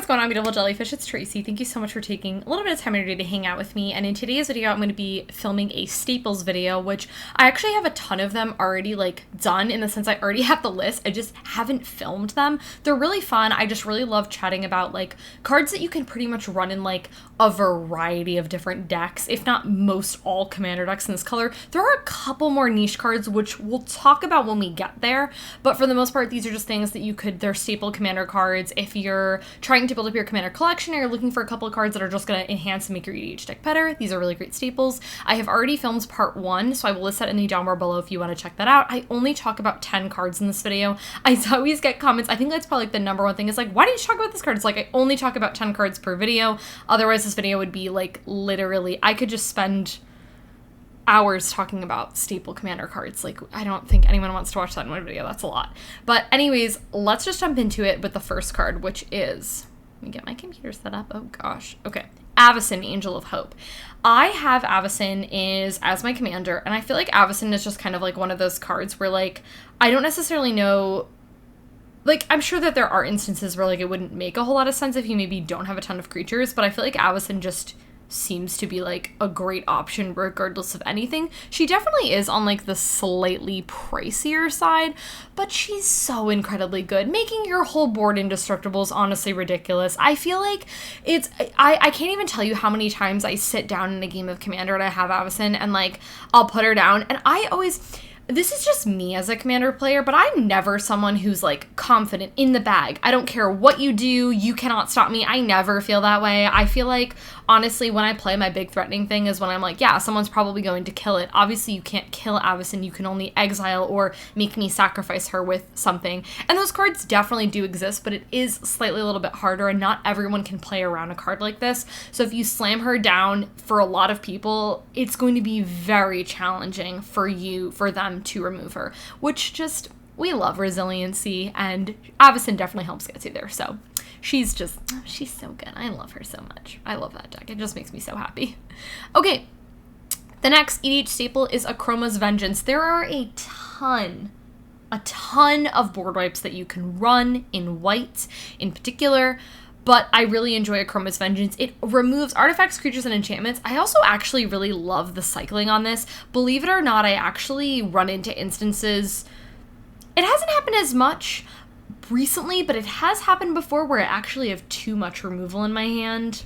what's going on, beautiful jellyfish? It's Tracy. Thank you so much for taking a little bit of time today to hang out with me. And in today's video, I'm going to be filming a staples video, which I actually have a ton of them already done, in the sense I already have the list. I just haven't filmed them. They're really fun. I just really love chatting about cards that you can pretty much run in a variety of different decks, if not most all commander decks in this color. There are a couple more niche cards, which we'll talk about when we get there. But for the most part, these are just things that they're staple commander cards. If you're trying to build up your commander collection or you're looking for a couple of cards that are just going to enhance and make your EDH deck better, these are really great staples. I have already filmed part 1, so I will list that in the down bar below if you want to check that out. I only talk about 10 cards in this video. I always get comments. I think that's probably the number one thing is why didn't you talk about this card? It's I only talk about 10 cards per video. Otherwise, this video would be literally, I could just spend hours talking about staple commander cards. I don't think anyone wants to watch that in one video. That's a lot. But anyways, let's just jump into it with the first card, which is, let me get my computer set up. Oh gosh. Okay. Avacyn, Angel of Hope. I have Avacyn as my commander, and I feel like Avacyn is just kind of one of those cards where I don't necessarily know, I'm sure that there are instances where it wouldn't make a whole lot of sense if you maybe don't have a ton of creatures, but I feel like Avacyn just seems to be a great option regardless of anything. She definitely is on the slightly pricier side, but she's so incredibly good. Making your whole board indestructible is honestly ridiculous. I feel like I can't even tell you how many times I sit down in a game of Commander and I have Avacyn and I'll put her down, and I always, this is just me as a commander player, but I'm never someone who's confident in the bag. I don't care what you do, you cannot stop me. I never feel that way. I feel honestly, when I play, my big threatening thing is when I'm yeah, someone's probably going to kill it. Obviously, you can't kill Avacyn. You can only exile or make me sacrifice her with something. And those cards definitely do exist, but it is slightly a little bit harder, and not everyone can play around a card like this. So if you slam her down, for a lot of people, it's going to be very challenging for them to remove her, which we love resiliency, and Avacyn definitely helps get you there. So she's so good. I love her so much. I love that deck. It just makes me so happy. Okay, the next EDH staple is Akroma's Vengeance. There are a ton of board wipes that you can run in white in particular, but I really enjoy Akroma's Vengeance. It removes artifacts, creatures, and enchantments. I also actually really love the cycling on this. Believe it or not, I actually run into instances, it hasn't happened as much recently, but it has happened before where I actually have too much removal in my hand.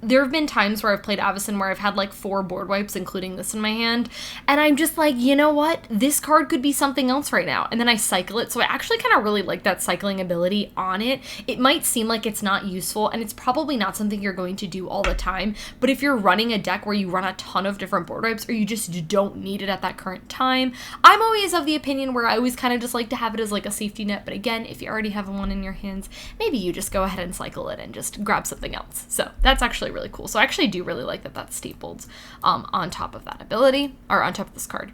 There have been times where I've played Avacyn where I've had 4 board wipes, including this in my hand, and I'm just you know what? This card could be something else right now. And then I cycle it, so I actually kind of really like that cycling ability on it. It might seem like it's not useful, and it's probably not something you're going to do all the time, but if you're running a deck where you run a ton of different board wipes, or you just don't need it at that current time, I'm always of the opinion where I always kind of just like to have it as a safety net. But again, if you already have one in your hands, maybe you just go ahead and cycle it and just grab something else. So that's actually really cool. So I actually do really like that that's stapled on top of that ability, or on top of this card.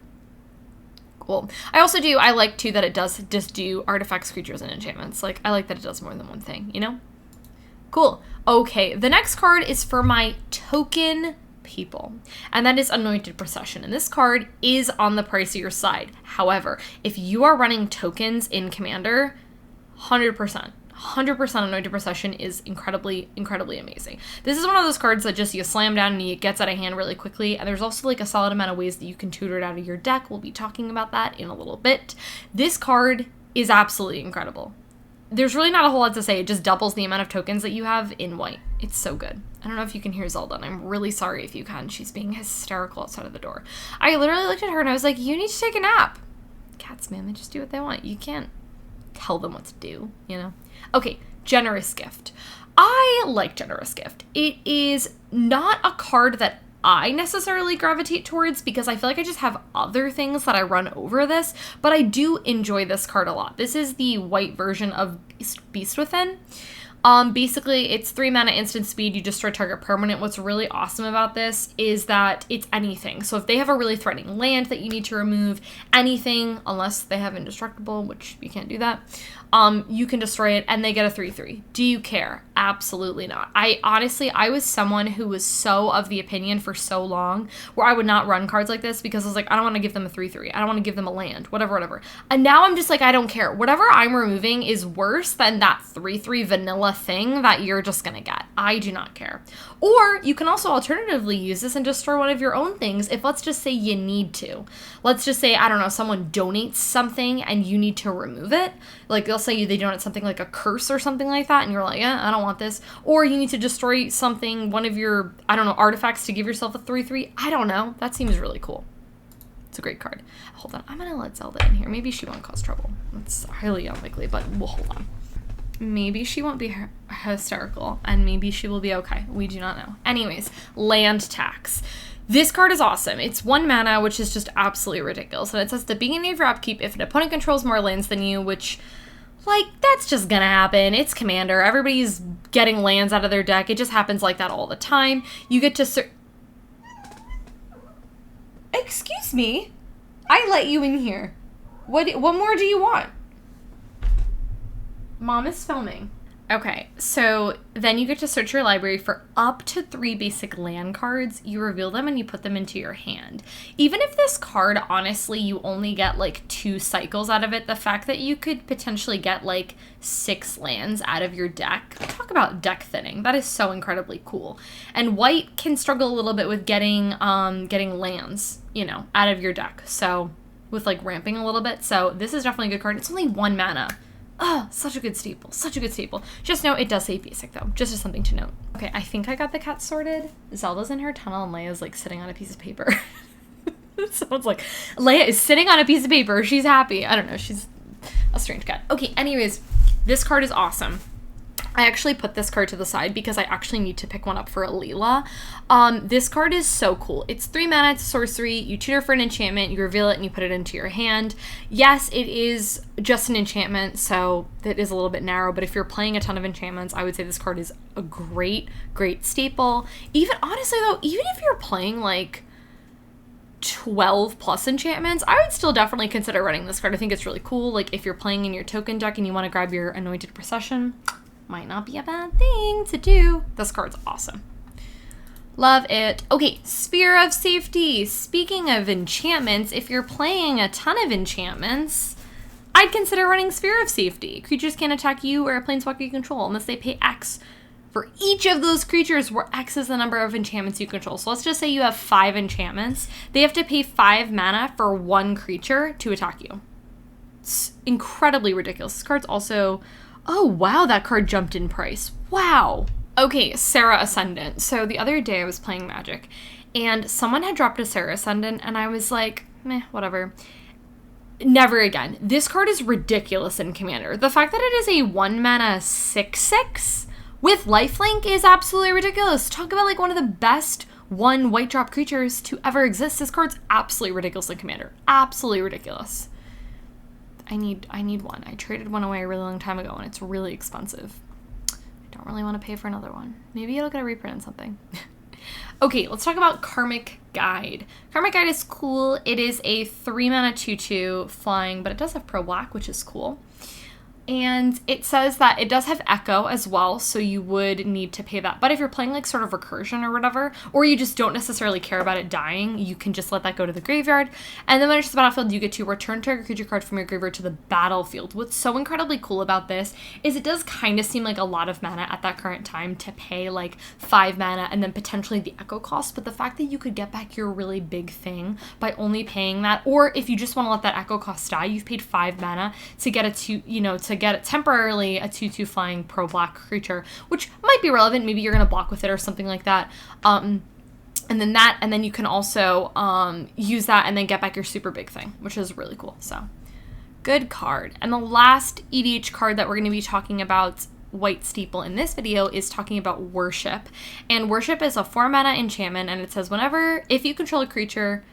Cool. I like too that it does just do artifacts, creatures, and enchantments. I like that it does more than one thing, you know? Cool. Okay, the next card is for my token people, and that is Anointed Procession, and this card is on the pricier side. However, if you are running tokens in Commander, 100% Anointed Procession is incredibly amazing. This is one of those cards that just you slam down and it gets out of hand really quickly, and there's also a solid amount of ways that you can tutor it out of your deck. We'll be talking about that in a little bit. This card is absolutely incredible. There's really not a whole lot to say. It just doubles the amount of tokens that you have in white. It's so good. I don't know if you can hear Zelda, and I'm really sorry if you can. She's being hysterical outside of the door. I literally looked at her and I was like, you need to take a nap. Cats, man, they just do what they want. You can't tell them what to do, you know? Okay, Generous Gift. I like Generous Gift. It is not a card that I necessarily gravitate towards because I feel like I just have other things that I run over this, but I do enjoy this card a lot. This is the white version of Beast Within. Basically, it's 3 mana instant speed. You destroy target permanent. What's really awesome about this is that it's anything. So if they have a really threatening land that you need to remove, anything, unless they have indestructible, which you can't do that, you can destroy it, and they get a 3/3. Do you care? Absolutely not. I was someone who was so of the opinion for so long where I would not run cards like this because I was like, I don't want to give them a 3/3. I don't want to give them a land, whatever. And now I'm just like, I don't care. Whatever I'm removing is worse than that 3/3 vanilla thing that you're just going to get. I do not care. Or you can also alternatively use this and just store one of your own things if, let's just say, you need to. Let's just say, I don't know, someone donates something and you need to remove it. Like, they'll say they donate something like a curse or something like that, and you're like, I don't want this. Or you need to destroy something, one of your, I don't know, artifacts to give yourself a 3/3. I don't know. That seems really cool. It's a great card. Hold on. I'm going to let Zelda in here. Maybe she won't cause trouble. That's highly unlikely, but we'll hold on. Maybe she won't be hysterical, and maybe she will be okay. We do not know. Anyways, land tax. This card is awesome. It's 1 mana, which is just absolutely ridiculous. And it says, at the beginning of your upkeep, if an opponent controls more lands than you, which, like, that's just gonna happen. It's Commander. Everybody's getting lands out of their deck. It just happens like that all the time. You get to Excuse me? I let you in here. What more do you want? Mom is filming. Okay, so then you get to search your library for up to 3 basic land cards. You reveal them and you put them into your hand. Even if this card, honestly, you only get like 2 cycles out of it, the fact that you could potentially get like 6 lands out of your deck, talk about deck thinning. That is so incredibly cool. And white can struggle a little bit with getting lands, you know, out of your deck. So with like ramping a little bit. So this is definitely a good card. It's only 1 mana. Oh, such a good staple. Such a good staple. Just know it does say basic, though. Just as something to note. Okay, I think I got the cat sorted. Zelda's in her tunnel, and Leia's, like, sitting on a piece of paper. Someone's like, Leia is sitting on a piece of paper. She's happy. I don't know. She's a strange cat. Okay, anyways, this card is awesome. I actually put this card to the side because I actually need to pick one up for Alila. This card is so cool. It's 3 mana, it's sorcery, you tutor for an enchantment, you reveal it, and you put it into your hand. Yes, it is just an enchantment, so it is a little bit narrow, but if you're playing a ton of enchantments, I would say this card is a great staple. Even, honestly though, even if you're playing like 12 plus enchantments, I would still definitely consider running this card. I think it's really cool. Like, if you're playing in your token deck and you want to grab your Anointed Procession, might not be a bad thing to do. This card's awesome. Love it. Okay, Sphere of Safety. Speaking of enchantments, if you're playing a ton of enchantments, I'd consider running Sphere of Safety. Creatures can't attack you or a planeswalker you control unless they pay X for each of those creatures, where X is the number of enchantments you control. So let's just say you have 5 enchantments. They have to pay 5 mana for 1 creature to attack you. It's incredibly ridiculous. This card's also... Oh, wow, that card jumped in price. Wow. Okay, Serra Ascendant. So the other day I was playing Magic, and someone had dropped a Serra Ascendant, and I was like, meh, whatever. Never again. This card is ridiculous in Commander. The fact that it is a 1 mana 6/6 with lifelink is absolutely ridiculous. Talk about like one of the best 1 white drop creatures to ever exist. This card's absolutely ridiculous in Commander. Absolutely ridiculous. I need one. I traded one away a really long time ago, and it's really expensive. I don't really want to pay for another one. Maybe it'll get a reprint on something. Okay, let's talk about Karmic Guide. Karmic Guide is cool. It is a 3 mana 2/2 flying, but it does have pro black, which is cool. And it says that it does have Echo as well, so you would need to pay that. But if you're playing like sort of recursion or whatever, or you just don't necessarily care about it dying, you can just let that go to the graveyard. And then when it enters the battlefield, you get to return target creature card from your graveyard to the battlefield. What's so incredibly cool about this is it does kind of seem like a lot of mana at that current time to pay like 5 mana and then potentially the Echo cost. But the fact that you could get back your really big thing by only paying that, or if you just want to let that Echo cost die, you've paid 5 mana to get it to, you know, to get it temporarily a 2/2 flying pro black creature, which might be relevant. Maybe you're going to block with it or something like that. And then you can also use that and then get back your super big thing, which is really cool. So good card. And the last EDH card that we're going to be talking about, white staple in this video, is talking about Worship. And Worship is a 4 mana enchantment, and it says if you control a creature,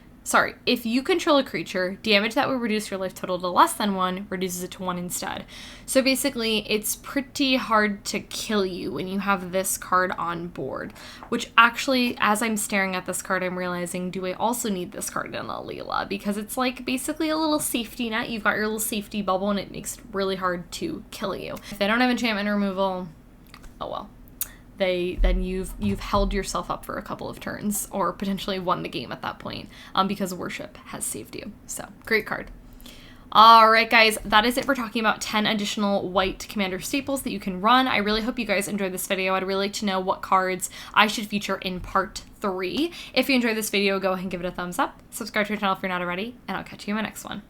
damage that would reduce your life total to less than 1 reduces it to 1 instead. So basically, it's pretty hard to kill you when you have this card on board, which actually, as I'm staring at this card, I'm realizing, do I also need this card in Alila? Because it's like basically a little safety net. You've got your little safety bubble, and it makes it really hard to kill you. If they don't have enchantment removal, oh well. Then you've held yourself up for a couple of turns, or potentially won the game at that point, because worship has saved you. So great card. All right, guys, that is it for talking about 10 additional white commander staples that you can run. I really hope you guys enjoyed this video. I'd really like to know what cards I should feature in part 3. If you enjoyed this video, go ahead and give it a thumbs up. Subscribe to our channel if you're not already, and I'll catch you in my next one.